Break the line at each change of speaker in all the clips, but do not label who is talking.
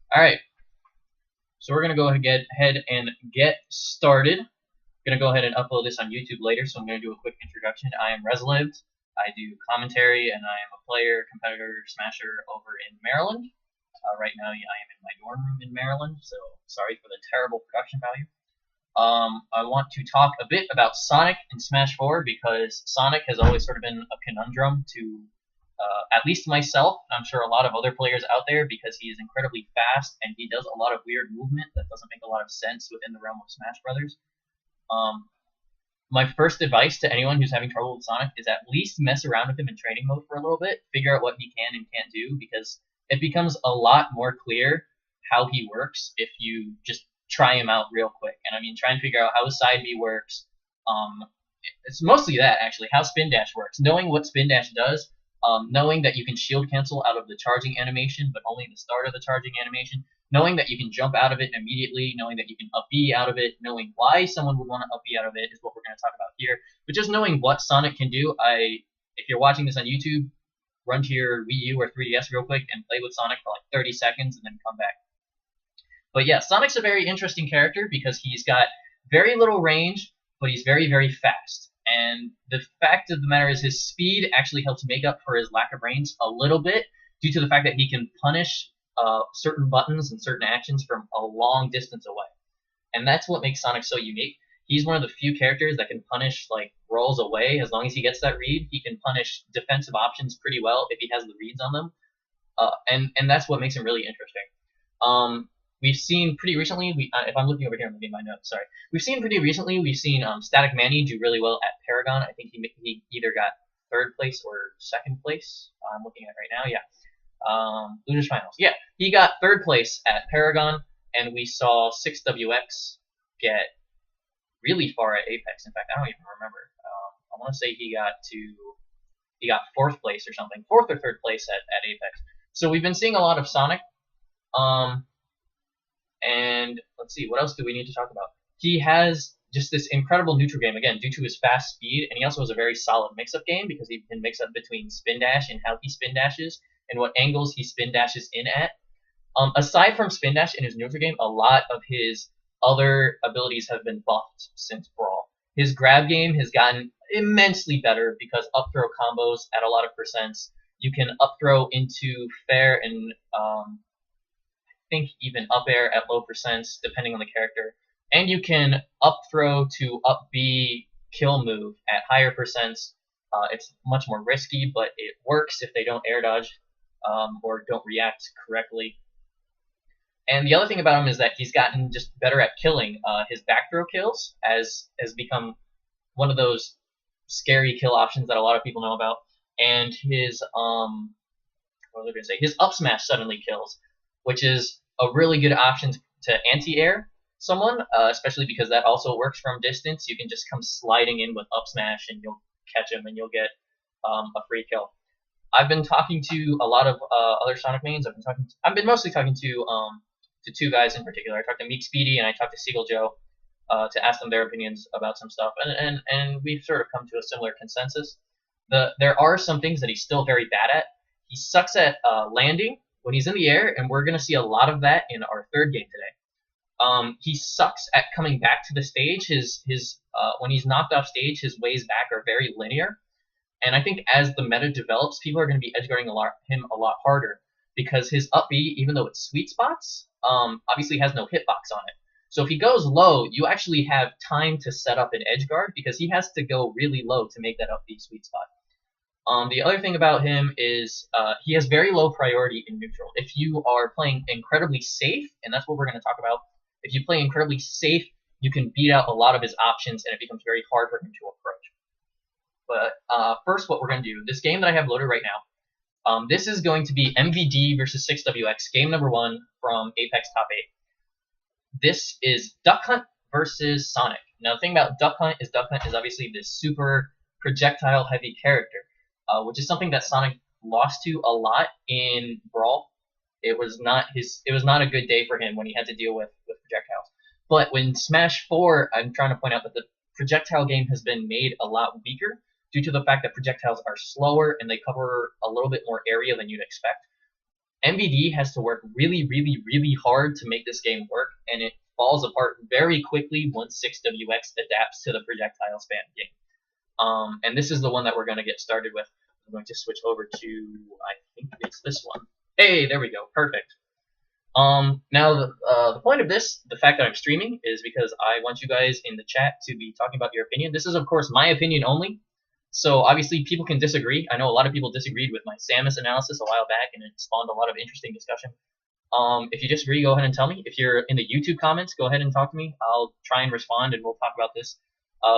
Alright, so we're going to go ahead and get started. I'm going to go ahead and upload this on YouTube later, so I'm going to do a quick introduction. I am reslived. I do commentary, and I am a player, competitor, smasher over in Maryland. Right now, I am in my dorm room in Maryland, so sorry for the terrible production value. I want to talk a bit about Sonic in Smash 4 because Sonic has always sort of been a conundrum to at least myself, and I'm sure a lot of other players out there, because he is incredibly fast and he does a lot of weird movement that doesn't make a lot of sense within the realm of Smash Brothers. My first advice to anyone who's having trouble with Sonic is at least mess around with him in training mode for a little bit, figure out what he can and can't do, because it becomes a lot more clear how he works if you just try him out real quick. And I mean, try and figure out how his side B works. It's mostly that, actually, how spin dash works. Knowing what spin dash does, knowing that you can shield cancel out of the charging animation, but only the start of the charging animation, knowing that you can jump out of it immediately, knowing that you can up B out of it, knowing why someone would want to up B out of it is what we're going to talk about here. But just knowing what Sonic can do, if you're watching this on YouTube, run to your Wii U or 3DS real quick and play with Sonic for like 30 seconds and then come back. But yeah, Sonic's a very interesting character because he's got very little range, but he's very, very fast. And the fact of the matter is his speed actually helps make up for his lack of range a little bit due to the fact that he can punish certain buttons and certain actions from a long distance away. And that's what makes Sonic so unique. He's one of the few characters that can punish like rolls away. As long as he gets that read, he can punish defensive options pretty well if he has the reads on them. And that's what makes him really interesting. We've seen pretty recently, if I'm looking over here, I'm looking at my notes, sorry. We've seen Static Manny do really well at Paragon. I think he either got third place or second place. I'm looking at it right now, yeah. Losers Finals. Yeah, he got third place at Paragon, and we saw 6WX get really far at Apex. In fact, I don't even remember. I want to say he got fourth place or something, fourth or third place at Apex. So we've been seeing a lot of Sonic. And let's see, what else do we need to talk about? He has just this incredible neutral game, again, due to his fast speed, and he also has a very solid mix-up game because he can mix up between spin dash and how he spin dashes and what angles he spin dashes in at. Aside from spin dash in his neutral game, a lot of his other abilities have been buffed since Brawl. His grab game has gotten immensely better because up throw combos at a lot of percents. You can up throw into fair and think even up air at low percents depending on the character, and you can up throw to up B kill move at higher percents. It's much more risky, but it works if they don't air dodge or don't react correctly. And the other thing about him is that he's gotten just better at killing. His back throw kills has become one of those scary kill options that a lot of people know about, and his what was I gonna say? His up smash suddenly kills, which is a really good option to anti-air someone, especially because that also works from distance. You can just come sliding in with up smash and you'll catch him and you'll get a free kill. I've been talking to a lot of other Sonic mains. I've been mostly talking to two guys in particular. I talked to Meek Speedy and I talked to Seagull Joe to ask them their opinions about some stuff, and we've sort of come to a similar consensus. There are some things that he's still very bad at. He sucks at landing when he's in the air, and we're going to see a lot of that in our third game today. He sucks at coming back to the stage. His when he's knocked off stage, his ways back are very linear. And I think as the meta develops, people are going to be edgeguarding him a lot harder because his up B, even though it's sweet spots, obviously has no hitbox on it. So if he goes low, you actually have time to set up an edge guard because he has to go really low to make that up B sweet spot. The other thing about him is he has very low priority in neutral. If you are playing incredibly safe, and that's what we're going to talk about, if you play incredibly safe, you can beat out a lot of his options, and it becomes very hard for him to approach. But first, what we're going to do, this game that I have loaded right now, this is going to be MVD versus 6WX, game number 1 from Apex Top 8. This is Duck Hunt versus Sonic. Now, the thing about Duck Hunt is obviously this super projectile-heavy character. Which is something that Sonic lost to a lot in Brawl. It was not a good day for him when he had to deal with projectiles. But when Smash 4, I'm trying to point out that the projectile game has been made a lot weaker due to the fact that projectiles are slower and they cover a little bit more area than you'd expect. MVD has to work really, really, really hard to make this game work, and it falls apart very quickly once 6WX adapts to the projectile spam game. And this is the one that we're going to get started with. I'm going to switch over to, I think it's this one. Hey, there we go. Perfect. Now, the point of this, the fact that I'm streaming, is because I want you guys in the chat to be talking about your opinion. This is, of course, my opinion only. So, obviously, people can disagree. I know a lot of people disagreed with my Samus analysis a while back, and it spawned a lot of interesting discussion. If you disagree, go ahead and tell me. If you're in the YouTube comments, go ahead and talk to me. I'll try and respond, and we'll talk about this.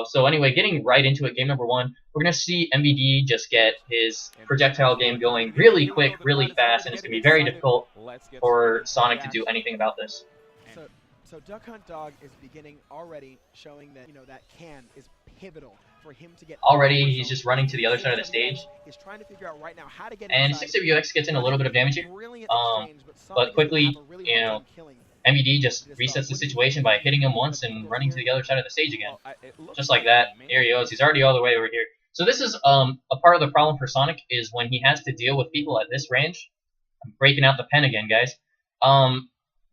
So anyway, getting right into it, game number one, we're going to see MVD just get his projectile game going really quick, really fast, and it's going to be very difficult for Sonic to do anything about this.
So Duck Hunt Dog is beginning already showing that, that can is pivotal for him to get.
Already, he's just running to the other side of the stage.
He's trying to figure out right now how to get
and 6WX gets in a little bit of damage here. But quickly, MVD just resets the situation by hitting him once and running to the other side of the stage again. Just like that. Here he goes. He's already all the way over here. So this is a part of the problem for Sonic, is when he has to deal with people at this range. I'm breaking out the pen again, guys.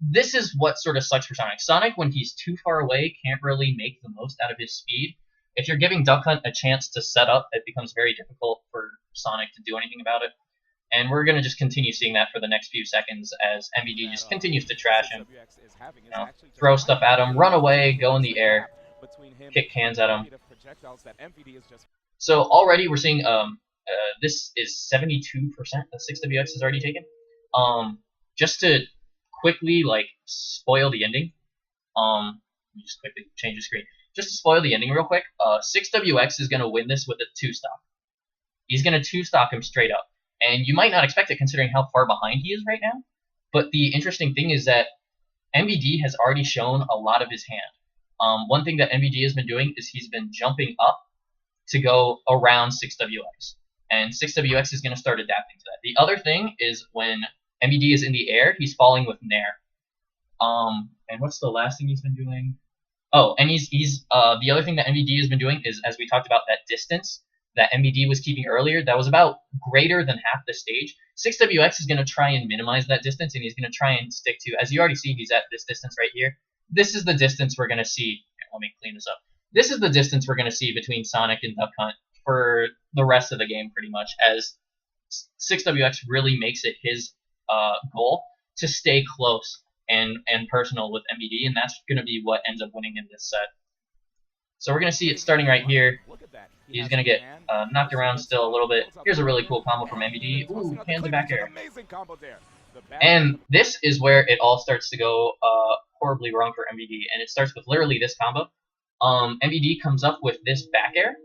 This is what sort of sucks for Sonic. Sonic, when he's too far away, can't really make the most out of his speed. If you're giving Duck Hunt a chance to set up, it becomes very difficult for Sonic to do anything about it. And we're going to just continue seeing that for the next few seconds as MVD just continues to trash him. Throw stuff at him, run away, go in the air, kick cans at him. So already we're seeing this is 72% of 6WX is already taken. Just to quickly spoil the ending. Let me just quickly change the screen. Just to spoil the ending real quick, 6WX is going to win this with a 2-stock. He's going to 2-stock him straight up. And you might not expect it considering how far behind he is right now. But the interesting thing is that MVD has already shown a lot of his hand. One thing that MVD has been doing is he's been jumping up to go around 6WX. And 6WX is going to start adapting to that. The other thing is when MVD is in the air, he's falling with Nair. And what's the last thing he's been doing? Oh, and he's the other thing that MVD has been doing is, as we talked about, that distance that MVD was keeping earlier, that was about greater than half the stage. 6WX is going to try and minimize that distance, and he's going to try and stick to, as you already see, he's at this distance right here. This is the distance we're going to see. Here, let me clean this up. This is the distance we're going to see between Sonic and Duck Hunt for the rest of the game, pretty much, as 6WX really makes it his goal to stay close and personal with MVD, and that's going to be what ends up winning in this set. So we're going to see it starting right here. He's going to get knocked around still a little bit. Here's a really cool combo from MVD. Ooh, hands and back air. And this is where it all starts to go horribly wrong for MVD, and it starts with literally this combo. MVD comes up with this back air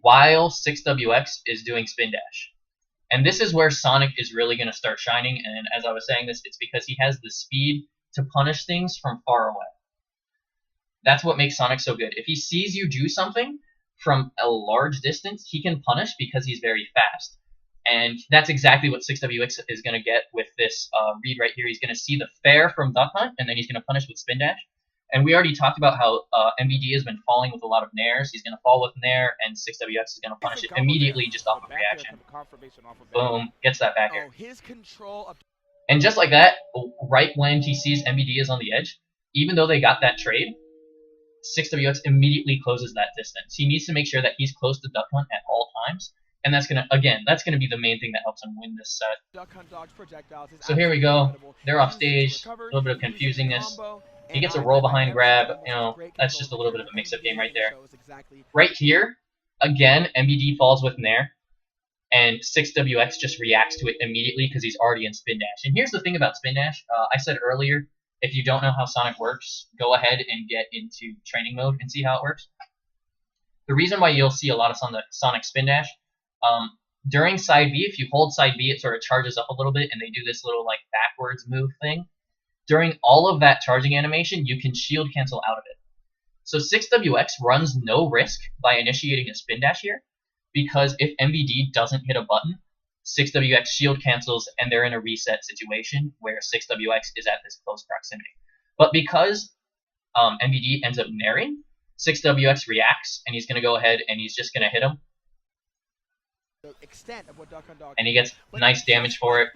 while 6WX is doing spin dash. And this is where Sonic is really going to start shining, and as I was saying this, it's because he has the speed to punish things from far away. That's what makes Sonic so good. If he sees you do something from a large distance, he can punish because he's very fast. And that's exactly what 6WX is going to get with this read right here. He's going to see the fair from Duck Hunt, and then he's going to punish with spin dash. And we already talked about how MVD has been falling with a lot of nairs. He's going to fall with nair, and 6WX is going to punish it immediately just off of reaction. Boom, gets that back air. And just like that, right when he sees MVD is on the edge, even though they got that trade, 6WX immediately closes that distance. He needs to make sure that he's close to Duck Hunt at all times. And that's gonna be the main thing that helps him win this set. So here we go. They're off stage. A little bit of confusingness. He gets a roll behind grab. That's just a little bit of a mix-up game right there. Right here, again, MVD falls with nair, and 6WX just reacts to it immediately because he's already in spin dash. And here's the thing about spin dash. I said earlier, if you don't know how Sonic works, go ahead and get into training mode and see how it works. The reason why you'll see a lot of Sonic spin dash, during side B, if you hold side B, it sort of charges up a little bit, and they do this little backwards move thing. During all of that charging animation, you can shield cancel out of it. So 6WX runs no risk by initiating a spin dash here, because if MVD doesn't hit a button, 6WX shield cancels, and they're in a reset situation where 6WX is at this close proximity. But because MVD ends up nairing, 6WX reacts, and he's going to go ahead and he's just going to hit him. And he gets nice damage for it.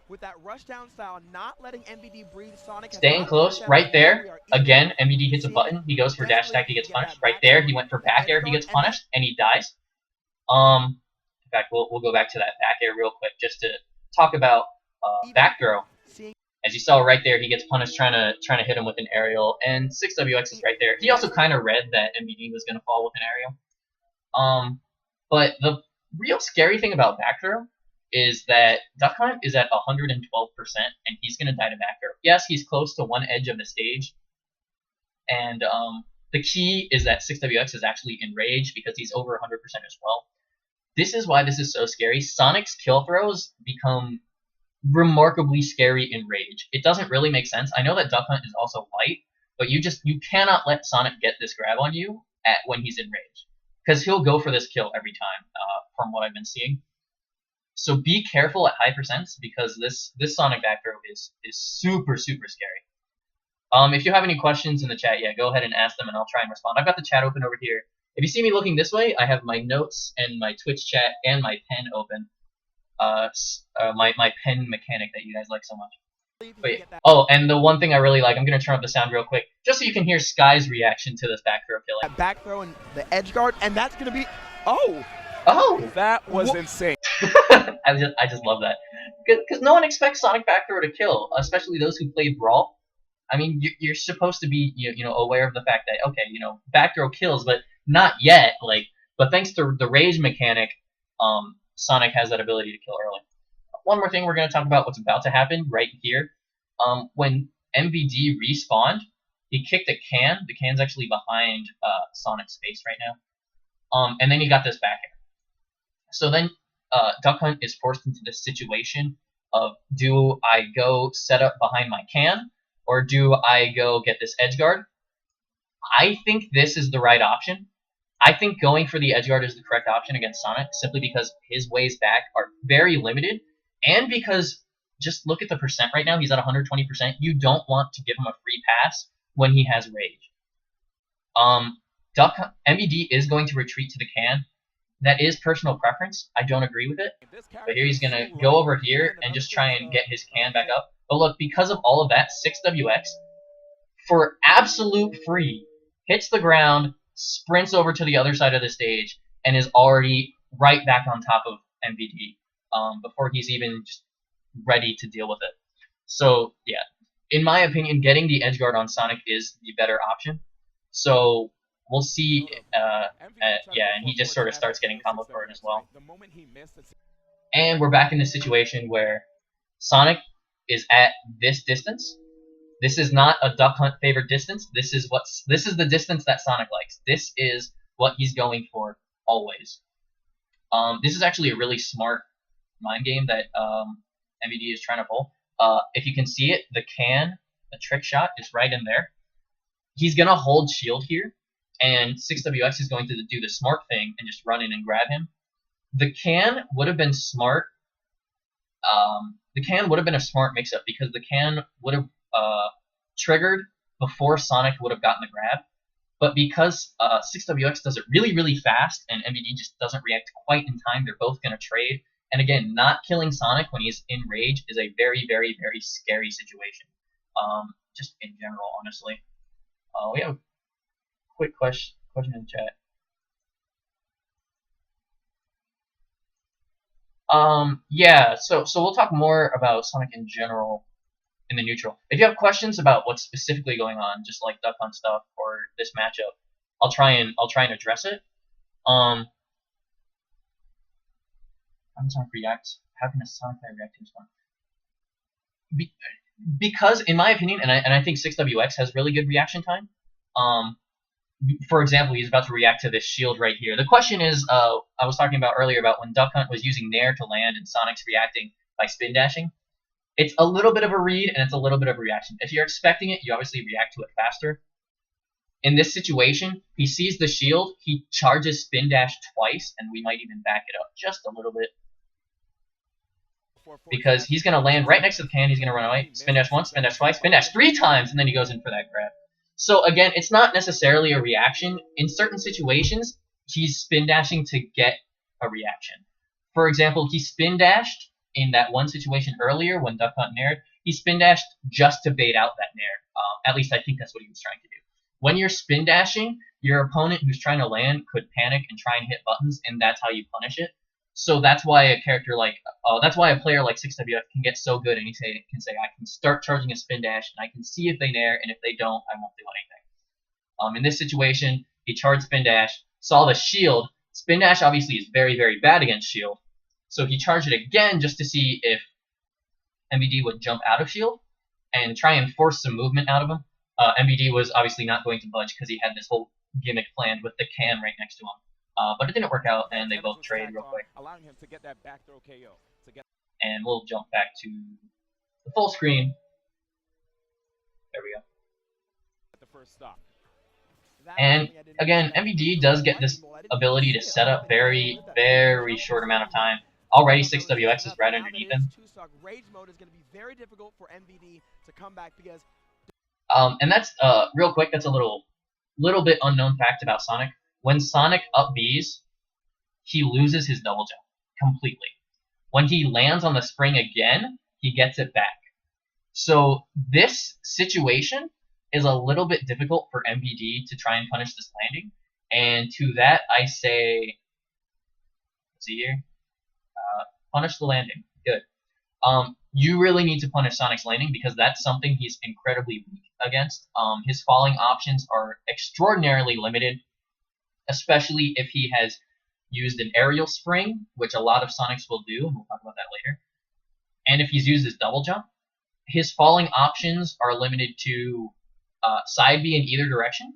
with that rush down style, not letting MVD breathe. Sonic has
Staying
gotten
close,
pushed out.
right
Now we
there.
are
Again,
even.
MVD hits a
Seeing
button. He goes for dash
desperately
attack,
if
he
he
gets
can get
punished.
that
Right
back
there,
throw
he went for
the
back
edge
air, he
guard,
gets
and then
punished, and he dies. In fact, we'll go back to that back air real quick just to talk about back throw.
seeing
As you saw right there, he gets punished trying to hit him with an aerial, and 6WX is right there. He also kind of read that MVD was going to fall with an aerial. But the real scary thing about back throw is that Duck Hunt is at 112%, and he's going to die to back throw. Yes, he's close to one edge of the stage, and the key is that 6WX is actually enraged because he's over 100% as well. This is why this is so scary. Sonic's kill throws become remarkably scary in rage. It doesn't really make sense. I know that Duck Hunt is also light, but you cannot let Sonic get this grab on you when he's in rage, because he'll go for this kill every time, from what I've been seeing. So be careful at high percents, because this Sonic back throw is super scary. If you have any questions in the chat, yeah, go ahead and ask them, and I'll try and respond. I've got the chat open over here. If you see me looking this way, I have my notes and my Twitch chat and my pen open. My pen mechanic that you guys like so much. Wait. Oh, and the one thing I really like, I'm gonna turn up the sound real quick, just so you can hear Sky's reaction to this back throw killing.
that back throw and the edge guard, and that's gonna be
Oh,
that was insane.
I just love that, because no one expects Sonic back throw to kill, especially those who play Brawl. I mean, you're supposed to be aware of the fact that, okay, back throw kills, but not yet. But thanks to the rage mechanic, Sonic has that ability to kill early. One more thing, we're going to talk about what's about to happen right here. When MVD respawned, he kicked a can. The can's actually behind Sonic's face right now. And then he got this back air. So then Duck Hunt is forced into this situation of, do I go set up behind my can, or do I go get this edge guard? I think this is the right option. I think going for the edge guard is the correct option against Sonic, simply because his ways back are very limited, and because just look at the percent right now. He's at 120%. You don't want to give him a free pass when he has rage. MVD is going to retreat to the can. That is personal preference. I don't agree with it. But here he's going to go over here and just try and get his can back up. But look, because of all of that, 6WX, for absolute free, hits the ground, sprints over to the other side of the stage, and is already right back on top of MVD before he's even just ready to deal with it. So, yeah, in my opinion, getting the edge guard on Sonic is the better option. So we'll see. Yeah, and he just sort of starts getting combo for it as well. And we're back in the situation where Sonic is at this distance. This is not a Duck Hunt favorite distance. This is the distance that Sonic likes. This is what he's going for always. This is actually a really smart mind game that MVD is trying to pull. If you can see it, the trick shot is right in there. He's gonna hold shield here, and 6WX is going to do the smart thing and just run in and grab him. The can would have been smart. The can would have been a smart mix-up, because the can would have triggered before Sonic would have gotten the grab. But because 6WX does it really fast, and MVD just doesn't react quite in time, they're both going to trade. And again, not killing Sonic when he's in rage is a very scary situation. Just in general, honestly. We have a quick question in the chat. Yeah, so we'll talk more about Sonic in general in the neutral. If you have questions about what's specifically going on, just like Duck Hunt stuff or this matchup, I'll try and address it. How can Sonic react? How can a Sonic player react to this one? Because in my opinion, and I think 6WX has really good reaction time. For example, he's about to react to this shield right here. The question is, I was talking about earlier about when Duck Hunt was using Nair to land and Sonic's reacting by spin dashing. It's a little bit of a read and it's a little bit of a reaction. If you're expecting it, you obviously react to it faster. In this situation, he sees the shield, he charges spin dash twice, and we might even back it up just a little bit. Because he's going to land right next to the can, he's going to run away. Spin dash once, spin dash twice, spin dash 3 times, and then he goes in for that grab. So again, it's not necessarily a reaction. In certain situations, he's spin dashing to get a reaction. For example, he spin dashed in that one situation earlier when Duck Hunt naired, he spin dashed just to bait out that nair. At least I think that's what he was trying to do. When you're spin dashing, your opponent who's trying to land could panic and try and hit buttons, and that's how you punish it. So that's why a player like 6WF can get so good, and he can say, I can start charging a spin dash, and I can see if they nair, and if they don't, I won't do anything. In this situation, he charged spin dash, saw the shield. Spin dash obviously is very, very bad against shield, so he charged it again just to see if MVD would jump out of shield and try and force some movement out of him. MVD was obviously not going to budge because he had this whole gimmick planned with the can right next to him. But it didn't work out, and they both trade real quick.
Allowing him to get that back throw KO.
And we'll jump back to the full screen. There we go.
At the first stop.
And again, MVD does get this ability to set up very, very short amount of time. Already 6WX is right underneath him.
Rage mode is going to be very difficult for MVD to come back because.
And that's real quick. That's a little bit unknown fact about Sonic. When Sonic up Bs, he loses his double jump completely. When he lands on the spring again, he gets it back. So this situation is a little bit difficult for MVD to try and punish this landing. And to that, I say, let's see here, punish the landing. Good. You really need to punish Sonic's landing because that's something he's incredibly weak against. His falling options are extraordinarily limited, especially if he has used an aerial spring, which a lot of Sonics will do, and we'll talk about that later. And if he's used his double jump, his falling options are limited to side B in either direction,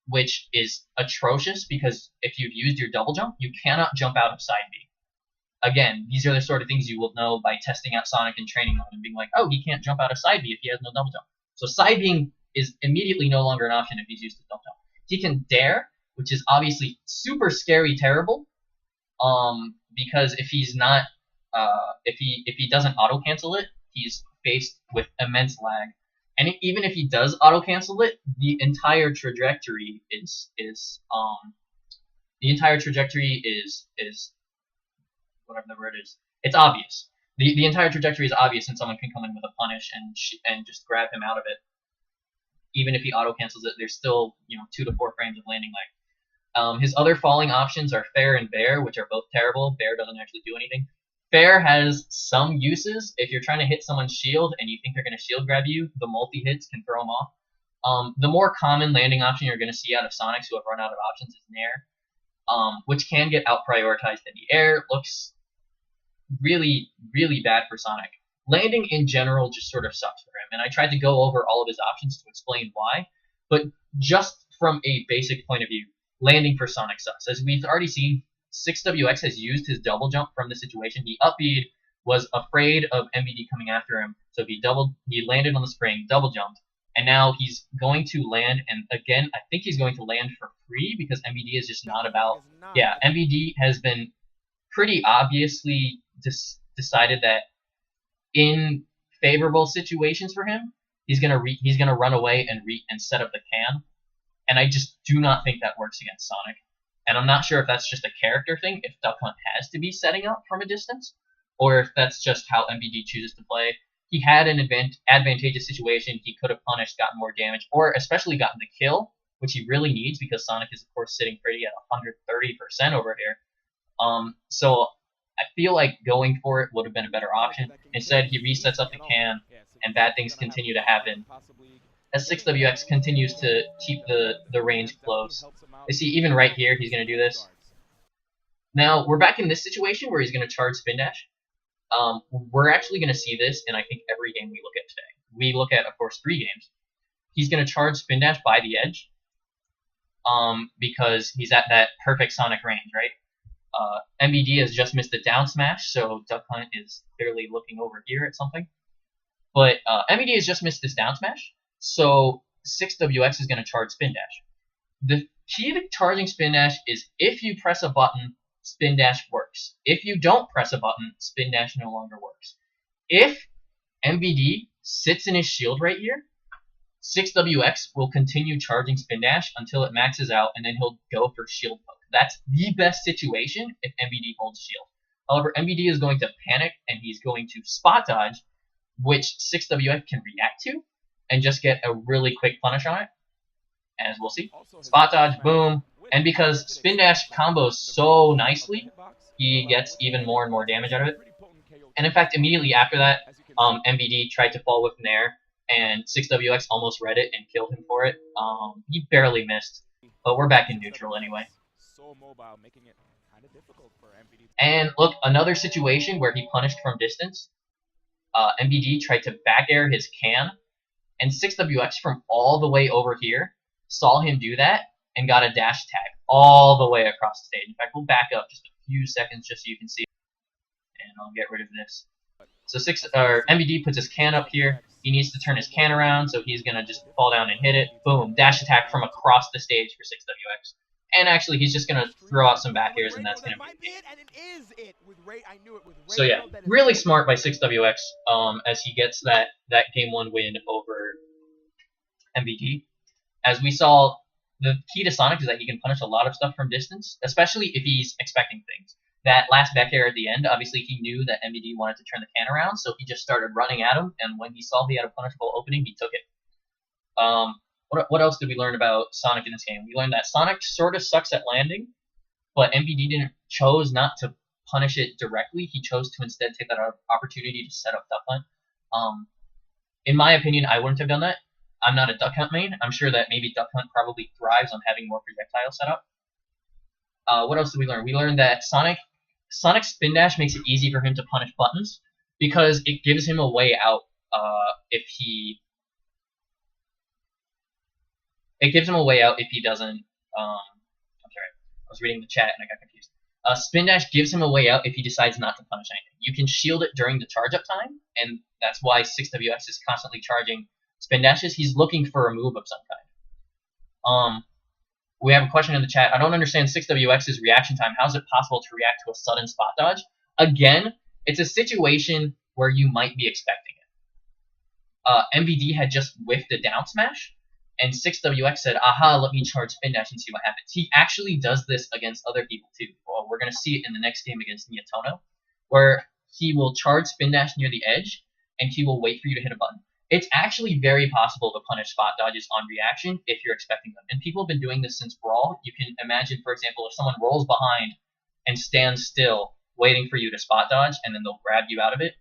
which is atrocious because if you've used your double jump, you cannot jump out of side B. Again, these are the sort of things you will know by testing out Sonic in training mode and being like, oh, he can't jump out of side B if he has no double jump. So side B is immediately no longer an option if he's used his double jump. He can dare, which is obviously super scary terrible, because if he's not, if he doesn't auto cancel it, he's faced with immense lag. And even if he does auto cancel it, the entire trajectory is whatever the word is. It's obvious. The entire trajectory is obvious, and someone can come in with a punish and just grab him out of it. Even if he auto cancels it, there's still 2 to 4 frames of landing lag. His other falling options are Fair and Bear, which are both terrible. Bear doesn't actually do anything. Fair has some uses. If you're trying to hit someone's shield and you think they're going to shield grab you, the multi-hits can throw them off. The more common landing option you're going to see out of Sonics who have run out of options is Nair, which can get out-prioritized in the air. Looks really, really bad for Sonic. Landing in general just sort of sucks for him, and I tried to go over all of his options to explain why, but just from a basic point of view, landing for Sonic sucks. As we've already seen, 6WX has used his double jump from the situation. He up-B'd, was afraid of MVD coming after him, so he landed on the spring, double jumped, and now he's going to land, and again, I think he's going to land for free because MVD is just not about... Yeah, MVD has been pretty obviously decided that in favorable situations for him, he's gonna run away and set up the can, and I just do not think that works against Sonic. And I'm not sure if that's just a character thing, if Duck Hunt has to be setting up from a distance, or if that's just how MVD chooses to play. He had an advantageous situation. He could have punished, gotten more damage, or especially gotten the kill, which he really needs because Sonic is, of course, sitting pretty at 130% over here. So I feel like going for it would have been a better option. Instead, he resets up the can, and bad things continue to happen as 6WX continues to keep the range close. You see, even right here, he's going to do this. Now, we're back in this situation where he's going to charge Spin Dash. We're actually going to see this in, I think, every game we look at today. We look at, of course, 3 games. He's going to charge Spin Dash by the edge because he's at that perfect Sonic range, right? MVD has just missed a down smash, so Duck Hunt is clearly looking over here at something. But MVD has just missed this down smash, so 6WX is going to charge Spin Dash. The key to charging Spin Dash is if you press a button, Spin Dash works. If you don't press a button, Spin Dash no longer works. If MVD sits in his shield right here, 6WX will continue charging Spin Dash until it maxes out, and then he'll go for shield poke. That's the best situation if MVD holds shield. However, MBD is going to panic, and he's going to spot dodge, which 6WX can react to, and just get a really quick punish on it, as we'll see. Spot dodge, boom, and because spin dash combos so nicely, he gets even more and more damage out of it. And in fact, immediately after that, MBD tried to fall with Nair, and 6WX almost read it and killed him for it. He barely missed, but we're back in neutral anyway. And look, another situation where he punished from distance. MBD tried to back air his can, and 6WX from all the way over here saw him do that and got a dash tag all the way across the stage. In fact, we'll back up just a few seconds just so you can see. And I'll get rid of this. So MBD puts his can up here. He needs to turn his can around, so he's gonna just fall down and hit it. Boom! Dash attack from across the stage for 6WX. And actually, he's just gonna throw out some back airs, and that's gonna be it. So yeah, really smart by 6WX as he gets that game 1 win over MBD. As we saw, the key to Sonic is that he can punish a lot of stuff from distance, especially if he's expecting things. That last back air at the end, obviously he knew that MBD wanted to turn the can around, so he just started running at him, and when he saw he had a punishable opening, he took it. What else did we learn about Sonic in this game? We learned that Sonic sort of sucks at landing, but MBD chose not to punish it directly. He chose to instead take that opportunity to set up Duck Hunt. In my opinion, I wouldn't have done that. I'm not a Duck Hunt main. I'm sure that maybe Duck Hunt probably thrives on having more projectile set up. What else did we learn? We learned that Sonic's spin dash makes it easy for him to punish buttons because it gives him a way out if he doesn't. I'm sorry, I was reading the chat and I got confused. Spin dash gives him a way out if he decides not to punish anything. You can shield it during the charge up time, and that's why 6WX is constantly charging spin dashes. He's looking for a move of some kind. We have a question in the chat. I don't understand 6WX's reaction time. How is it possible to react to a sudden spot dodge? Again, it's a situation where you might be expecting it. MBD had just whiffed a down smash, and 6WX said, aha, let me charge spin dash and see what happens. He actually does this against other people too. Well, we're going to see it in the next game against Niono, where he will charge spin dash near the edge, and he will wait for you to hit a button. It's actually very possible to punish spot dodges on reaction if you're expecting them. And people have been doing this since Brawl. You can imagine, for example, if someone rolls behind and stands still, waiting for you to spot dodge, and then they'll grab you out of it.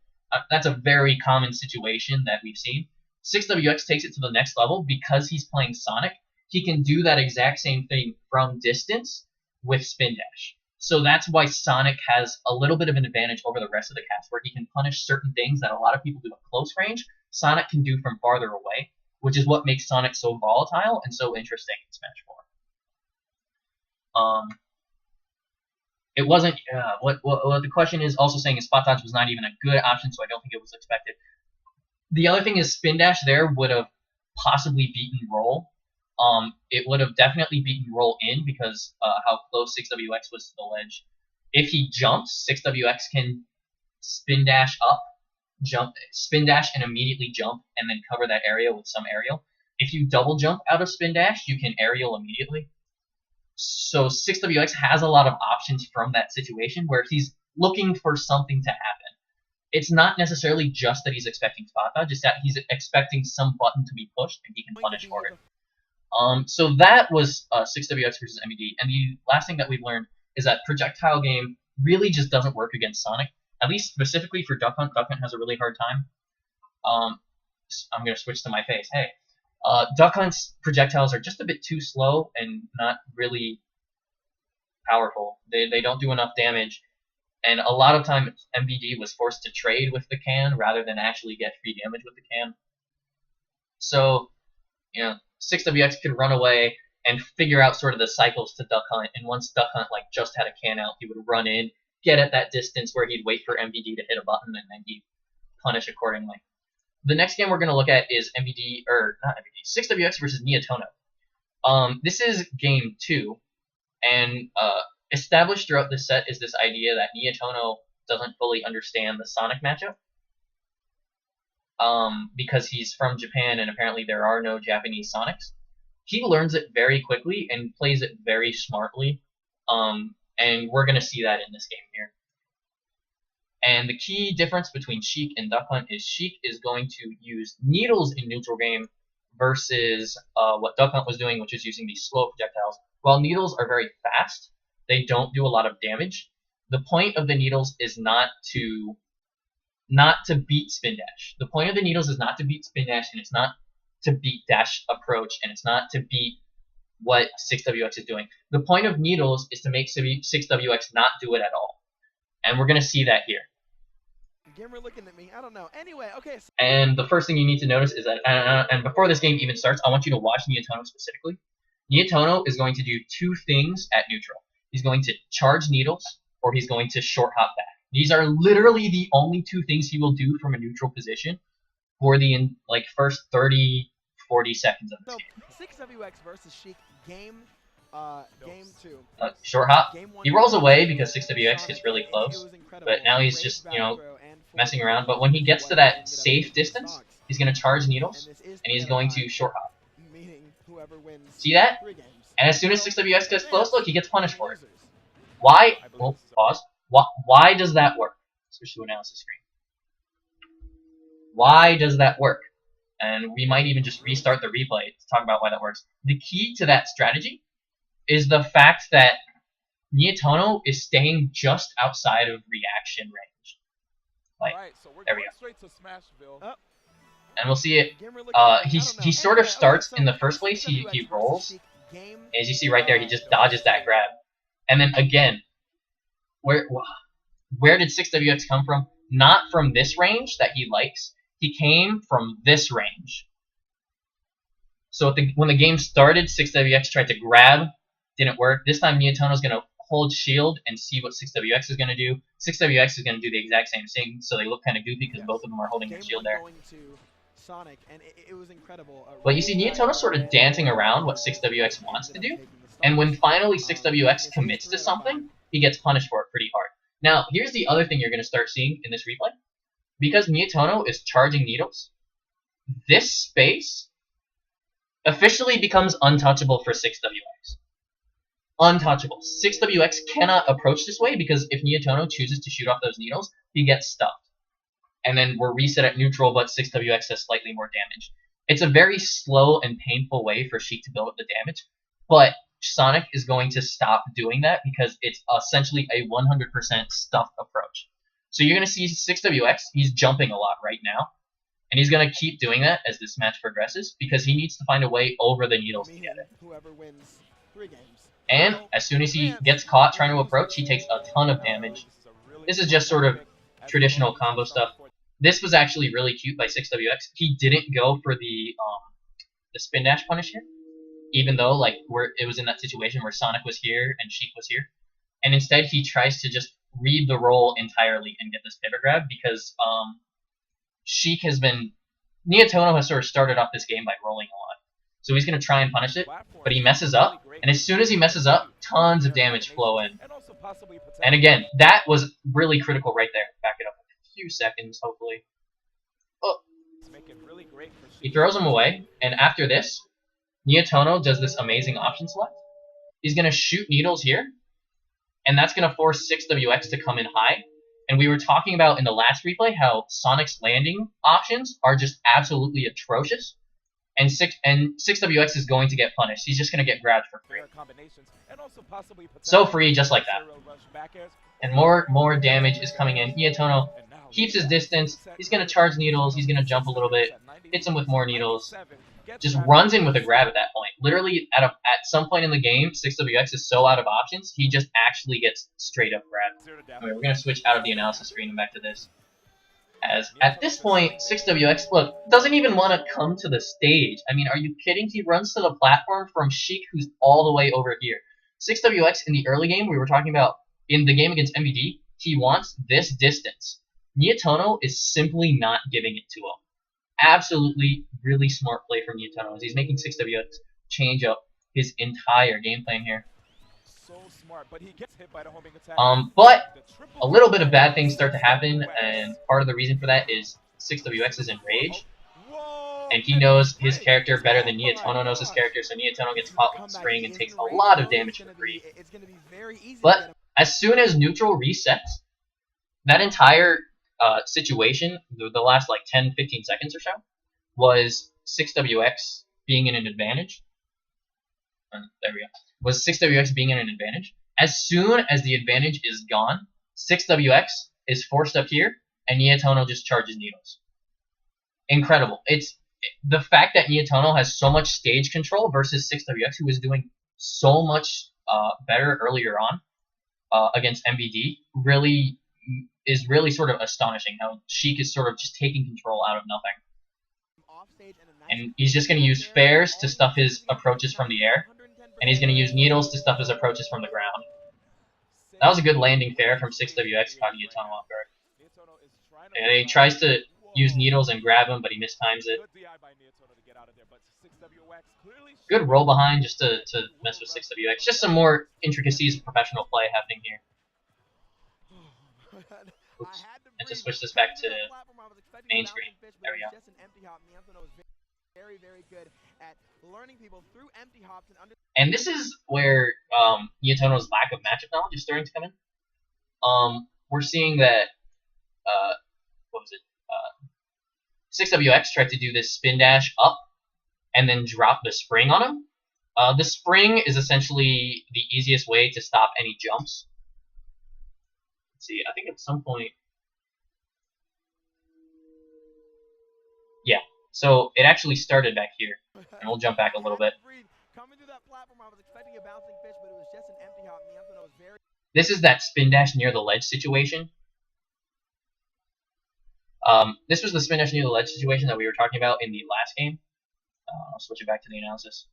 That's a very common situation that we've seen. 6WX takes it to the next level because he's playing Sonic. He can do that exact same thing from distance with spin dash. So that's why Sonic has a little bit of an advantage over the rest of the cast, where he can punish certain things that a lot of people do at close range. Sonic can do from farther away, which is what makes Sonic so volatile and so interesting in Smash 4. It wasn't. What the question is also saying is spot dodge was not even a good option, so I don't think it was expected. The other thing is spin dash there would have possibly beaten roll. It would have definitely beaten roll in because how close 6WX was to the ledge. If he jumps, 6WX can spin dash up, spin dash and immediately jump, and then cover that area with some aerial. If you double jump out of spin dash, you can aerial immediately. So 6WX has a lot of options from that situation where he's looking for something to happen. It's not necessarily just that he's expecting spot dodge, it's that he's expecting some button to be pushed and he can punish for it. So that was 6WX versus MBD. And the last thing that we've learned is that projectile game really just doesn't work against Sonic. At least specifically for Duck Hunt. Duck Hunt has a really hard time. I'm going to switch to my face. Hey. Duck Hunt's projectiles are just a bit too slow and not really powerful. They don't do enough damage. And a lot of time, MBD was forced to trade with the can rather than actually get free damage with the can. So, 6WX could run away and figure out sort of the cycles to Duck Hunt. And once Duck Hunt just had a can out, he would run in, get at that distance where he'd wait for MBD to hit a button, and then he'd punish accordingly. The next game we're going to look at is 6WX versus Niono. This is game 2, and established throughout this set is this idea that Niono doesn't fully understand the Sonic matchup. Because he's from Japan and apparently there are no Japanese Sonics. He learns it very quickly and plays it very smartly, and we're going to see that in this game here. And the key difference between Sheik and Duck Hunt is Sheik is going to use needles in neutral game versus what Duck Hunt was doing, which is using these slow projectiles. While needles are very fast, they don't do a lot of damage. The point of the needles is not to beat spin dash. The point of the needles is not to beat spin dash, and it's not to beat dash approach, and it's not to beat what 6WX is doing. The point of needles is to make 6WX not do it at all. And we're going to see that here.
Gamer looking at me. I don't know. Anyway, okay. So
and the first thing you need to notice is that, and before this game even starts, I want you to watch Niono specifically. Niono is going to do two things at neutral. He's going to charge needles, or he's going to short hop back. These are literally the only two things he will do from a neutral position for the first 30, 40 seconds of this game.
6WX versus Sheik game two.
Short hop. He rolls away because 6WX gets really close, but now he's just, messing around. But when he gets to that safe distance, he's going to charge needles, and he's going to short hop. See that? And as soon as 6WX gets close, look, he gets punished for it. Why? Well, pause. Why does that work? Switch to analysis screen. Why does that work? And we might even just restart the replay to talk about why that works. The key to that strategy is the fact that Niono is staying just outside of reaction range. There we go. And we'll see it. He sort of starts in the first place. He rolls. As you see right there, he just dodges that grab. And then again, where did 6WX come from? Not from this range that he likes. He came from this range. So when the game started, 6WX tried to grab. Didn't work. This time, Niono's going to hold shield and see what 6WX is going to do. 6WX is going to do the exact same thing, so they look kind of goofy because both of them are holding their shield there.
Sonic, and it was incredible.
But you see Niono sort of dancing around what 6WX wants to do, and when finally 6WX commits to something, he gets punished for it pretty hard. Now, here's the other thing you're going to start seeing in this replay. Because Niono is charging needles, this space officially becomes untouchable for 6WX. Untouchable. 6WX cannot approach this way because if Niono chooses to shoot off those needles, he gets stuffed. And then we're reset at neutral, but 6WX has slightly more damage. It's a very slow and painful way for Sheik to build up the damage, but Sonic is going to stop doing that because it's essentially a 100% stuffed approach. So you're going to see 6WX, he's jumping a lot right now, and he's going to keep doing that as this match progresses because he needs to find a way over the needles to get it.
Whoever wins 3 games.
And as soon as he gets caught trying to approach, he takes a ton of damage. This is just sort of traditional combo stuff. This was actually really cute by 6WX. He didn't go for the spin dash punish here, even though it was in that situation where Sonic was here and Sheik was here. And instead he tries to just read the roll entirely and get this pivot grab because Sheik has been... Niono has sort of started off this game by rolling a lot. So he's going to try and punish it, but he messes up. And as soon as he messes up, tons of damage flow in. And again, that was really critical right there. Back it up a few seconds, hopefully. Oh. He throws him away, and after this, Niono does this amazing option select. He's going to shoot needles here, and that's going to force 6WX to come in high. And we were talking about in the last replay how Sonic's landing options are just absolutely atrocious. And 6WX is going to get punished. He's just going to get grabbed for free. So free, just like that. And more damage is coming in. Niono keeps his distance. He's going to charge needles. He's going to jump a little bit. Hits him with more needles. Just runs in with a grab at that point. Literally, at some point in the game, 6WX is so out of options, he just actually gets straight up grabbed. Anyway, we're going to switch out of the analysis screen and back to this. As at this point, 6WX, look, doesn't even want to come to the stage. I mean, are you kidding? He runs to the platform from Sheik, who's all the way over here. 6WX in the early game, we were talking about in the game against MVD, he wants this distance. Niono is simply not giving it to him. Absolutely really smart play from Niono as he's making 6WX change up his entire game plan here. But a little bit of bad things start to happen, and part of the reason for that is 6WX is enraged, and he knows his character better than Niono knows his character, so Niono gets caught with the spring and takes a lot of damage for free. But as soon as neutral resets, that entire situation, the last like 10, 15 seconds or so, was 6WX being in an advantage. There we go. Was 6WX being in an advantage. As soon as the advantage is gone, 6WX is forced up here, and Niono just charges needles. Incredible. It's the fact that Niono has so much stage control versus 6WX, who was doing so much better earlier on against MVD, is really sort of astonishing. How Sheik is sort of just taking control out of nothing. And he's just going to use fairs to stuff his approaches from the air, and he's going to use needles to stuff his approaches from the ground. That was a good landing fair from 6WX, caught Niono off guard. And he tries to use needles and grab him, but he mistimes it. Good roll behind just to mess with 6WX. Just some more intricacies of professional play happening here. Oops. And to switch this back to main screen. There we go. And this is where Niono's lack of matchup knowledge is starting to come in. We're seeing that what was it? 6WX tried to do this spin dash up and then drop the spring on him. The spring is essentially the easiest way to stop any jumps. Let's see, I think at some point... Yeah, so it actually started back here. And we'll jump back a little bit. This is that spin dash near the ledge situation. This was the spin dash near the ledge situation that we were talking about in the last game. I'll switch it back to the analysis.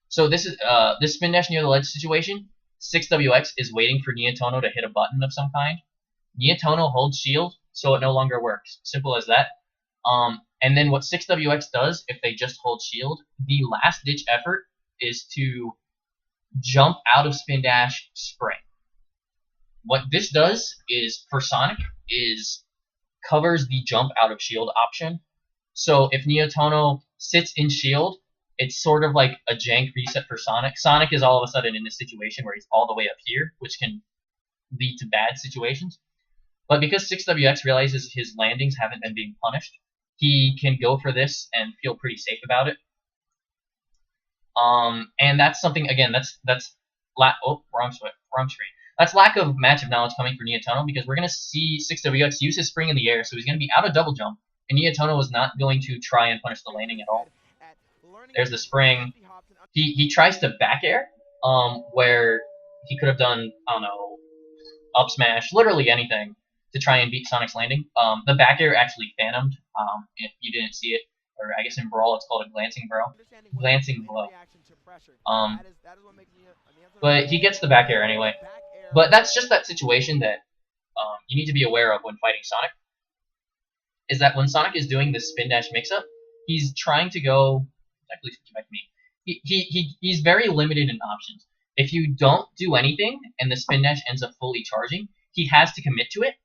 So this is this spin dash near the ledge situation. 6WX is waiting for Niono to hit a button of some kind. Niono holds shield, so it no longer works. Simple as that. And then what 6WX does, if they just hold shield, the last ditch effort is to jump out of spin dash spring. What this does is, for Sonic, is covers the jump out of shield option. So if Niono sits in shield, it's sort of like a jank reset for Sonic. Sonic is all of a sudden in this situation where he's all the way up here, which can lead to bad situations. But because 6WX realizes his landings haven't been being punished, he can go for this and feel pretty safe about it. And that's something, again, wrong screen. That's lack of matchup knowledge coming for Niono, because we're going to see 6WX use his spring in the air, so he's going to be out of double jump, and Niono was not going to try and punish the landing at all. There's the spring. He tries to back air, where he could have done, I don't know, up smash, literally anything, to try and beat Sonic's landing. The back air actually phantomed, if you didn't see it, or I guess in Brawl it's called a glancing blow. But he gets the back air anyway. But that's just that situation that you need to be aware of when fighting Sonic. Is that when Sonic is doing this spin dash mix-up, he's trying to go... Actually, switch back to me. He's very limited in options. If you don't do anything and the spin dash ends up fully charging, he has to commit to it,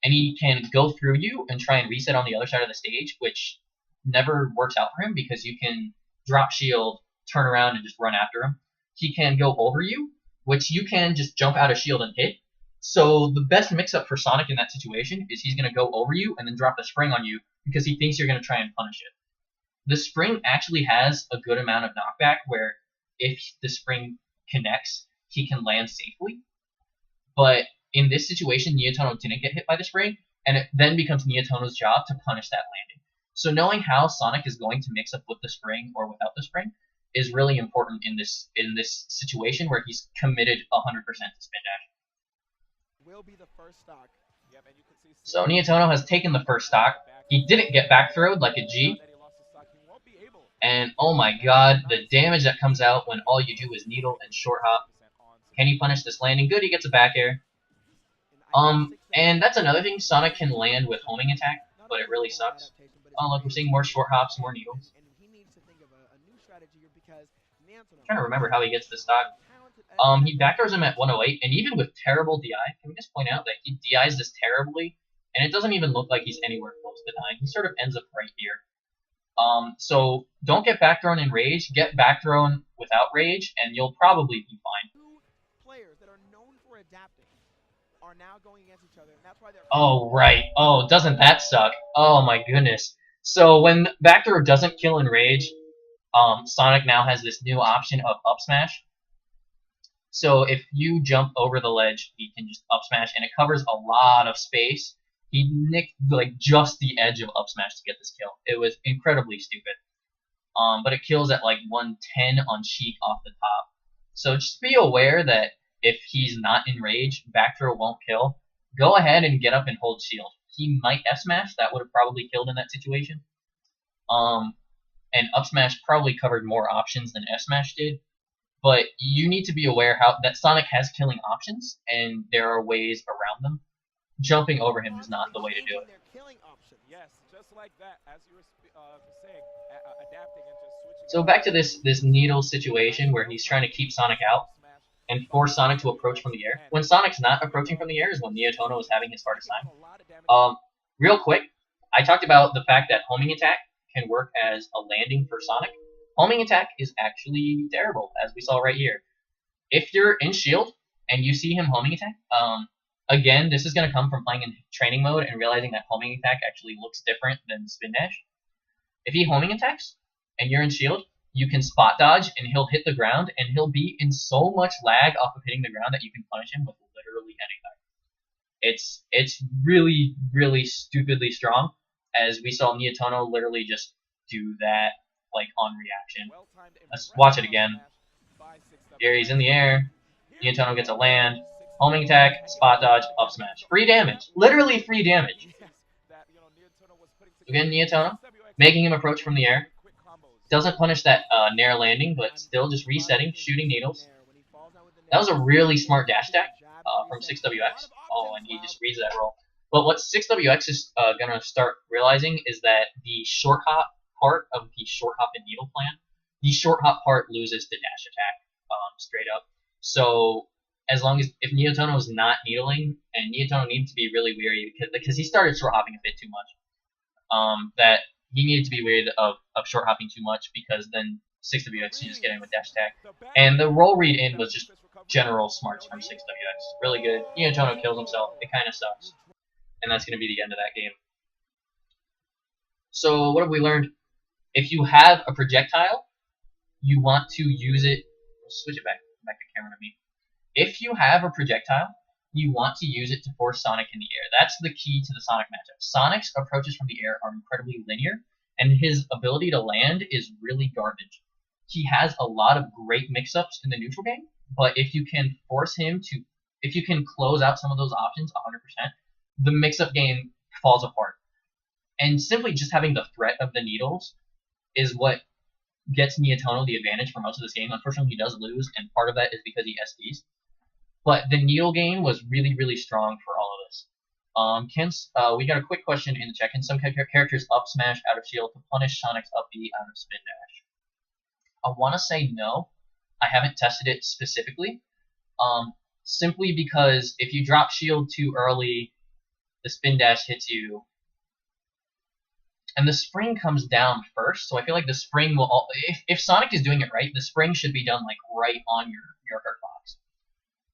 and he can go through you and try and reset on the other side of the stage, which never works out for him because you can drop shield, turn around, and just run after him. He can go over you, which you can just jump out of shield and hit. So the best mix-up for Sonic in that situation is he's going to go over you and then drop the spring on you because he thinks you're going to try and punish it. The spring actually has a good amount of knockback where if the spring connects, he can land safely. But in this situation, Niono didn't get hit by the spring, and it then becomes Niono's job to punish that landing. So knowing how Sonic is going to mix up with the spring or without the spring is really important in this situation where he's committed 100% to spin dash.
Will be the first stock.
So Niono has taken the first stock. He didn't get back throwed like a G. And oh my god, the damage that comes out when all you do is needle and short hop. Can he punish this landing? Good, he gets a back air. And that's another thing, Sonic can land with homing attack, but it really sucks. Oh look, we're seeing more short hops, more needles. I'm trying to remember how he gets this stock. He back throws him at 108, and even with terrible DI, can we just point out that he DIs this terribly, and it doesn't even look like he's anywhere close to dying. He sort of ends up right here. So don't get back thrown in rage, get back thrown without rage, and you'll probably be fine.
Players that are known for adapting. now going against each other, and that's why they're.
Oh, right. Oh, doesn't that suck? Oh my goodness. So when back throw doesn't kill Enrage, Sonic now has this new option of up smash. So if you jump over the ledge, he can just up smash, and it covers a lot of space. He nicked like just the edge of up smash to get this kill. It was incredibly stupid. But it kills at like 110 on Sheik off the top. So just be aware that if he's not in rage, back throw won't kill. Go ahead and get up and hold shield. He might F smash, that would have probably killed in that situation. And up smash probably covered more options than F smash did. But you need to be aware that Sonic has killing options, and there are ways around them. Jumping over him is not the way to do it.
Yes, just like that, as you were saying, adapting and just switching.
So back to this needle situation where he's trying to keep Sonic out and force Sonic to approach from the air. When Sonic's not approaching from the air is when Niono is having his hardest time. Real quick, I talked about the fact that homing attack can work as a landing for Sonic. Homing attack is actually terrible, as we saw right here. If you're in shield and you see him homing attack, again, this is going to come from playing in training mode and realizing that homing attack actually looks different than spin dash. If he homing attacks and you're in shield, you can spot dodge and he'll hit the ground and he'll be in so much lag off of hitting the ground that you can punish him with literally anything. It's really, really stupidly strong, as we saw Niono literally just do that like on reaction. Let's watch it again. Here he's in the air. Niono gets a land. Homing attack, spot dodge, up smash. Free damage. Literally free damage. Again, Niono, making him approach from the air. Doesn't punish that nair landing, but still just resetting, shooting needles. That was a really smart dash attack from 6WX. Oh, and he just reads that roll. But what 6WX is going to start realizing is that the short hop part of the short hop and needle plan, the short hop part loses the dash attack straight up. So as long as if Niono is not needling, and Niono needs to be really wary because he started short hopping a bit too much, that he needed to be wary of short hopping too much, because then 6WX can just get in with dash attack. And the roll read in was just general smarts from 6WX. Really good. Niono kills himself. It kind of sucks. And that's going to be the end of that game. So what have we learned? If you have a projectile, you want to use it. Switch it back to camera to me. If you have a projectile, you want to use it to force Sonic in the air. That's the key to the Sonic matchup. Sonic's approaches from the air are incredibly linear, and his ability to land is really garbage. He has a lot of great mix-ups in the neutral game, but if you can force him to, if you can close out some of those options 100%, the mix-up game falls apart. And simply just having the threat of the needles is what gets Niono the advantage for most of this game. Unfortunately, he does lose, and part of that is because he SDs. But the needle game was really, really strong for all of this. We got a quick question in the chat. Can some characters up smash out of shield to punish Sonic's up B out of spin dash? I want to say no. I haven't tested it specifically. Simply because if you drop shield too early, the spin dash hits you. And the spring comes down first, so I feel like the spring will... If Sonic is doing it right, the spring should be done like right on your hurt box.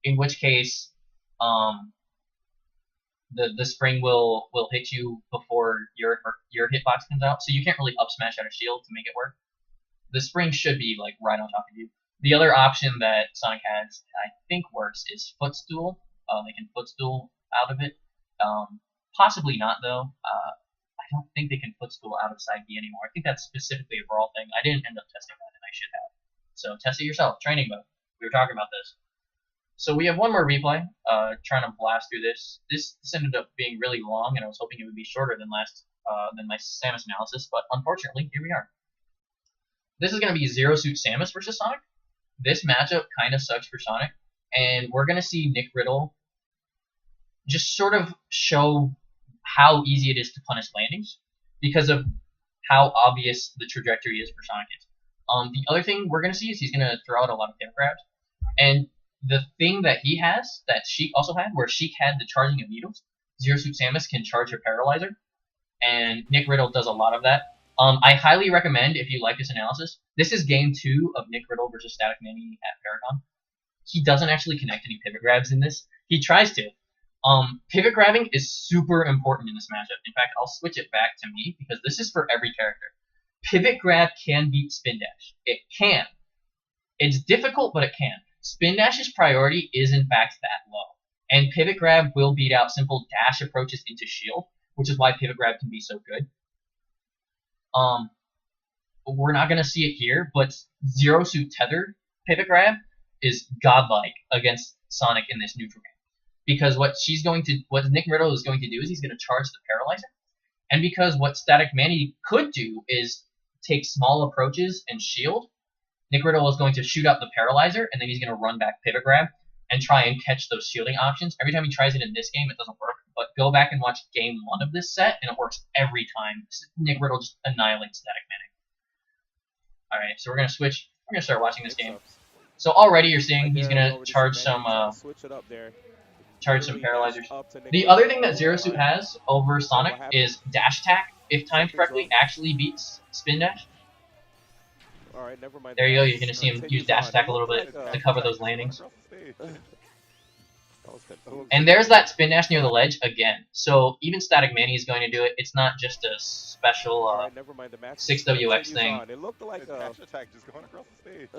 In which case, the spring will hit you before your hitbox comes out, so you can't really up smash out of shield to make it work. The spring should be like right on top of you. The other option that Sonic has, I think works, is footstool. They can footstool out of it. Possibly not though. I don't think they can footstool out of side B anymore. I think that's specifically a brawl thing. I didn't end up testing that, and I should have. So test it yourself. Training mode. We were talking about this. So we have one more replay. Trying to blast through this. This ended up being really long, and I was hoping it would be shorter than my Samus analysis, but unfortunately, here we are. This is going to be Zero Suit Samus versus Sonic. This matchup kind of sucks for Sonic, and we're going to see Nick Riddle just sort of show how easy it is to punish landings because of how obvious the trajectory is for Sonic is. The other thing we're going to see is he's going to throw out a lot of hip grabs. And the thing that he has, that Sheik also had, where Sheik had the charging of needles, Zero Suit Samus can charge her paralyzer, and Nick Riddle does a lot of that. I highly recommend, if you like this analysis, this is game 2 of Nick Riddle versus Static Manny at Paragon. He doesn't actually connect any pivot grabs in this. He tries to. Pivot grabbing is super important in this matchup. In fact, I'll switch it back to me because this is for every character. Pivot grab can beat spin dash. It can. It's difficult, but it can. Spin dash's priority is in fact that low. And pivot grab will beat out simple dash approaches into shield, which is why pivot grab can be so good. We're not going to see it here, but zero suit tethered pivot grab is godlike against Sonic in this neutral game. Because what Nick Riddle is going to do is he's going to charge the paralyzer. And because what Static Manny could do is take small approaches and shield, Nick Riddle is going to shoot out the paralyzer, and then he's going to run back pivot grab and try and catch those shielding options. Every time he tries it in this game, it doesn't work. But go back and watch game 1 of this set, and it works every time. Nick Riddle just annihilates Static Manny. Alright, so we're going to switch. We're going to start watching this game. So already you're seeing he's going to charge some paralyzers. The other thing that Zero Suit has over Sonic is dash attack, if timed correctly, actually beats spin dash.
Alright, never mind.
There you go, you're going to see him use dash attack a little bit to cover those landings. And there's that spin dash near the ledge again. So even Static Manny is going to do it. It's not just a special 6WX thing.
It looked like a dash attack just going across the stage.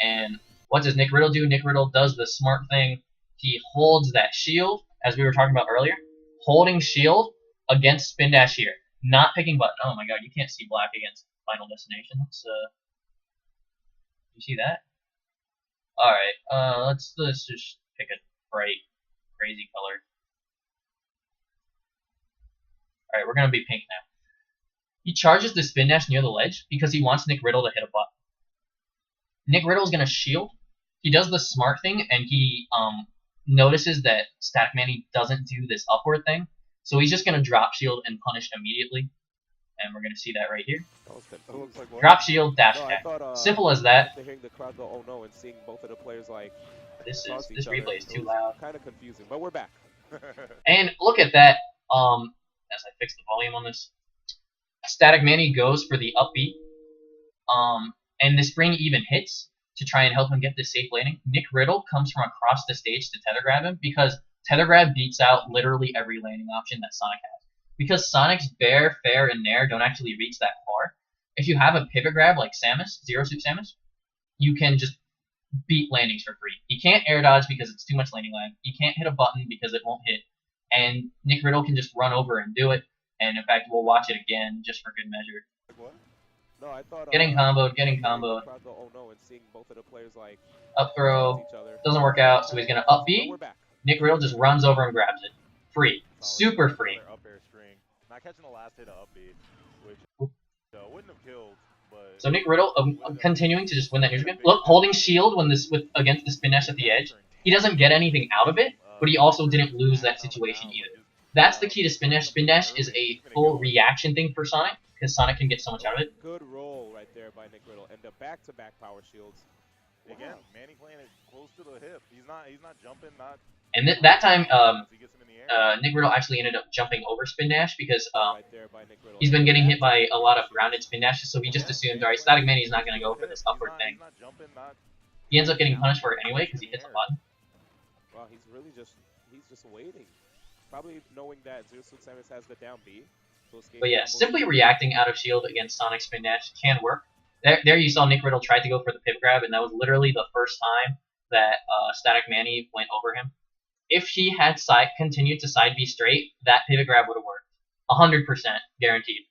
And what does Nick Riddle do? Nick Riddle does the smart thing. He holds that shield, as we were talking about earlier. Holding shield against spin dash here. Not picking button. Oh my god, you can't see black against Final Destination. Let's you see that? Alright, let's just pick a bright, crazy color. Alright, we're gonna be pink now. He charges the spin dash near the ledge because he wants Nick Riddle to hit a button. Nick Riddle is gonna shield. He does the smart thing, and he notices that Static Manny doesn't do this upward thing, so he's just gonna drop shield and punish immediately. And we're gonna see that right here. Drop shield, dash attack. Simple as that.
Hearing the crowd go, oh no, and seeing both of the players like
this replay is too loud.
Kind of confusing, but we're back.
And look at that. As I fix the volume on this, Static Manny goes for the upbeat. And the spring even hits to try and help him get this safe landing. Nick Riddle comes from across the stage to tether grab him because tether grab beats out literally every landing option that Sonic has. Because Sonic's bair, fair, and nair don't actually reach that far. If you have a pivot grab like Samus, Zero Suit Samus, you can just beat landings for free. He can't air dodge because it's too much landing lag. He can't hit a button because it won't hit. And Nick Riddle can just run over and do it. And in fact, we'll watch it again just for good measure.
What? No, I thought,
getting comboed.
Oh no, and seeing both of the players like
up throw doesn't work out, so he's gonna up B. Nick Riddle just runs over and grabs it. Free, super free.
Not catching the last hit of up B, which wouldn't have killed. But
so Nick Riddle continuing to just win that neutral game. Look, holding shield when against the spin dash at the edge. He doesn't get anything out of it, but he also didn't lose that situation either. That's the key to spin dash. Spin dash is a full reaction thing for Sonic, because Sonic can get so much out of it.
Good roll right there by Nick Riddle, and the back-to-back power shields.
Again, Manny playing it close to the hip. He's not jumping, not.
And that time, Nick Riddle actually ended up jumping over spin dash because he's been getting hit by a lot of grounded spin dashes, so he just assumed, alright, Static Manny's not going to go for this upward thing. He ends up getting punished for it anyway because he hits a button.
Wow, he's just waiting. Probably knowing that Zero Suit Samus has the down B.
But yeah, simply reacting out of shield against Sonic spin dash can work. There you saw Nick Riddle tried to go for the pivot grab, and that was literally the first time that Static Manny went over him. If he had continued to side B straight, that pivot grab would have worked. 100% guaranteed.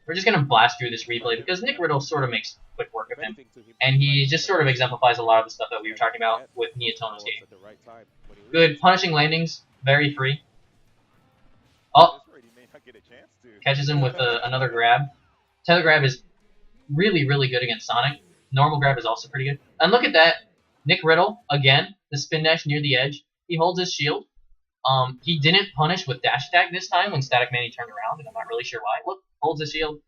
We're just going to blast through this replay because Nick Riddle sort of makes quick work of him. And he just sort of exemplifies a lot of the stuff that we were talking about with Niono's game. Good punishing landings, very free. Oh, catches him with another grab. Tether grab is really, really good against Sonic. Normal grab is also pretty good. And look at that. Nick Riddle, again, the spin dash near the edge. He holds his shield. He didn't punish with dash attack this time when Static Manny turned around, and I'm not really sure why. Look, holds his shield.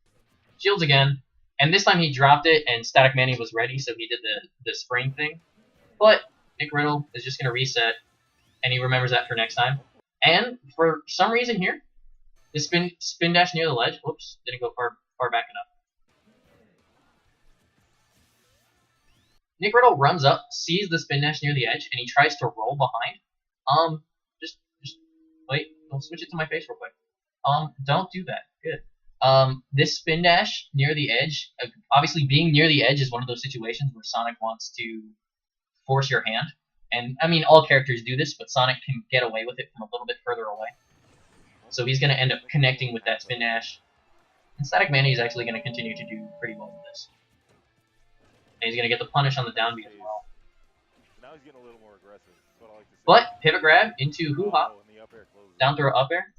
Shields again. And this time he dropped it, and Static Manny was ready, so he did the spring thing. But Nick Riddle is just going to reset, and he remembers that for next time. And for some reason here, the spin dash near the ledge, whoops, didn't go far back enough. Nick Riddle runs up, sees the spin dash near the edge, and he tries to roll behind. Wait, I'll switch it to my face real quick. Don't do that. Good. This spin dash near the edge, obviously being near the edge is one of those situations where Sonic wants to force your hand. And, I mean, all characters do this, but Sonic can get away with it from a little bit further away. So he's going to end up connecting with that spin dash. And Static Manny is actually going to continue to do pretty well with this. And he's going to get the punish on the down B as well.
Now he's getting a little more aggressive. That's what I like to see.
But, pivot grab into Hoo Hop.
Oh, and the up air closes.
Down throw up air.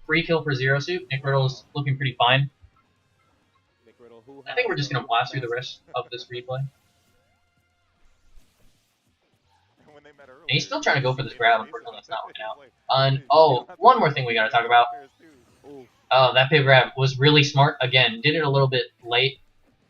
Free kill for Zero Suit. Nick Riddle is looking pretty fine.
Nick Riddle, who
I think we're just going to blast through the rest of this replay.
When they met earlier,
And he's still trying to go for this grab, unfortunately that's not working out. And, oh, one more thing we gotta talk about. Oh, that pivot grab was really smart. Again, did it a little bit late.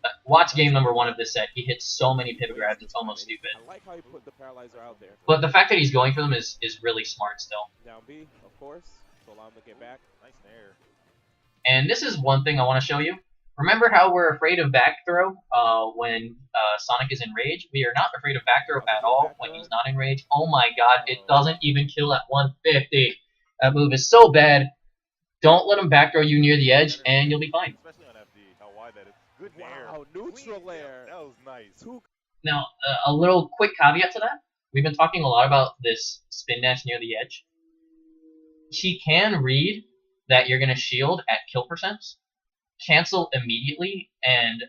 But watch game number 1 of this set. He hits so many pivot grabs, it's almost stupid.
I like how he put the paralyzer out there.
But the fact that he's going for them is really smart still.
Down B, of course, to allow him to get back.
Nice nair.
And this is one thing I want to show you. Remember how we're afraid of back throw when Sonic is in rage? We are not afraid of back throw at all when he's not in rage. Oh my god, it doesn't even kill at 150. That move is so bad. Don't let him back throw you near the edge, and you'll be fine.
Especially on FD, how wide that is. Good nair.
Wow, neutral air.
That was nice.
Now, a little quick caveat to that. We've been talking a lot about this spin dash near the edge. He can read that you're going to shield at kill percents, cancel immediately, and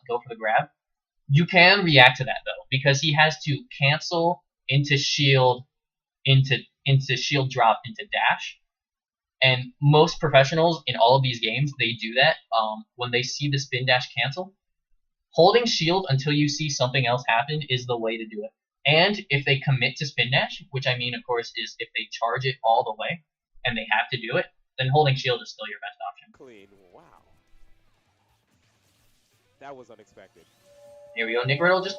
go for the grab. You can react to that, though, because he has to cancel into shield, into shield drop, into dash. And most professionals in all of these games, they do that when they see the spin dash cancel. Holding shield until you see something else happen is the way to do it. And if they commit to spin dash, which I mean, of course, is if they charge it all the way and they have to do it, then holding shield is still your best option.
Clean. Wow. That was unexpected.
Here we go. Nick Riddle just,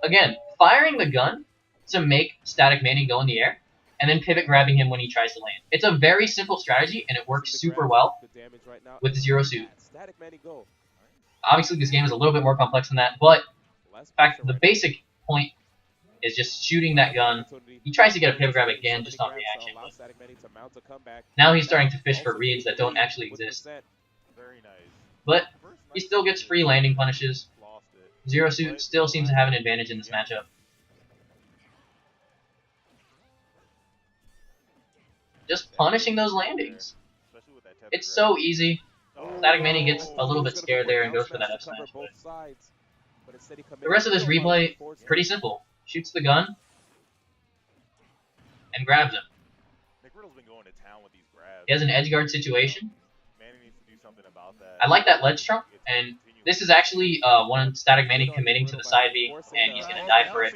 again, firing the gun to make Static Manny go in the air, and then pivot grabbing him when he tries to land. It's a very simple strategy, and it works super well with the Zero Suit.
Static Manny go.
Obviously, this game is a little bit more complex than that, but in fact, the basic point is just shooting that gun. He tries to get a pivot grab again, just on reaction. Now he's starting to fish for reads that don't actually exist.
Very nice.
But he still gets free landing punishes. Zero Suit still seems to have an advantage in this matchup. Just punishing those landings. It's so easy. Static Manny gets a little bit scared there and goes for that F smash. The rest of this replay, pretty simple. Shoots the gun and grabs him.
Nick Riddle's been going to town with these grabs.
He has an edge guard situation.
Manny needs to do something about that.
I like that ledge trump, and this is actually one Static Manny committing to the side B, and he's going to die for it.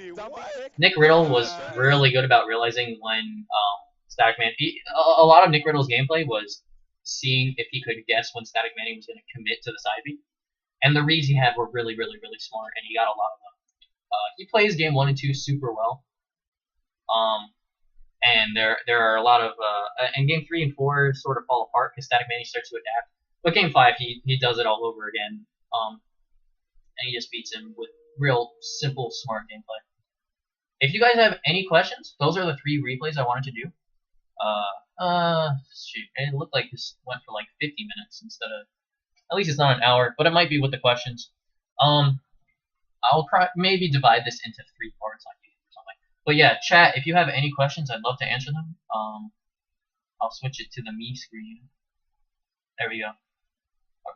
Nick Riddle was really good about realizing when Static Manny... A lot of Nick Riddle's gameplay was seeing if he could guess when Static Manny was going to commit to the side B. And the reads he had were really, really, really smart, and he got a lot of them. He plays game 1 and 2 super well. And there are a lot of... and game 3 and 4 sort of fall apart because Static Manny starts to adapt. But game 5, he does it all over again. And he just beats him with real simple, smart gameplay. If you guys have any questions, those are the 3 replays I wanted to do. Shoot, it looked like this went for like 50 minutes instead of... At least it's not an hour, but it might be with the questions. I'll maybe divide this into 3 parts on YouTube or something. But yeah, chat, if you have any questions, I'd love to answer them. I'll switch it to the me screen. There we go.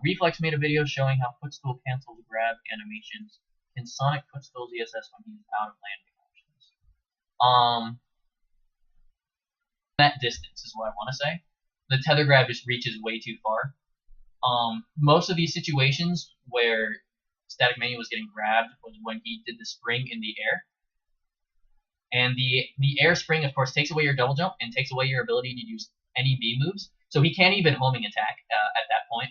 Reflex made a video showing how footstool cancels grab animations. Can Sonic footstool ZSS when he's out of landing options? That distance is what I want to say. The tether grab just reaches way too far. Most of these situations where Static Manny was getting grabbed was when he did the spring in the air. And the air spring, of course, takes away your double jump and takes away your ability to use any B moves. So he can't even homing attack at that point,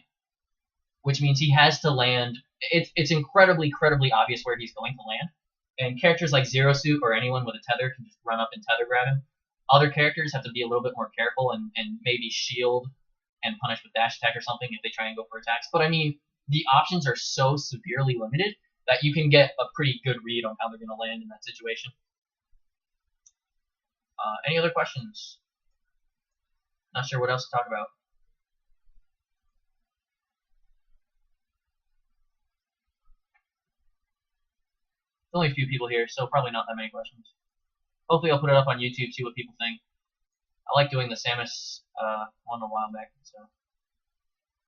which means he has to land. It's incredibly obvious where he's going to land. And characters like Zero Suit or anyone with a tether can just run up and tether grab him. Other characters have to be a little bit more careful and maybe shield and punish with dash attack or something if they try and go for attacks. But I mean, the options are so severely limited that you can get a pretty good read on how they're going to land in that situation. Any other questions? Not sure what else to talk about. There's only a few people here, so probably not that many questions. Hopefully I'll put it up on YouTube, see what people think. I like doing the Samus one a while back, so.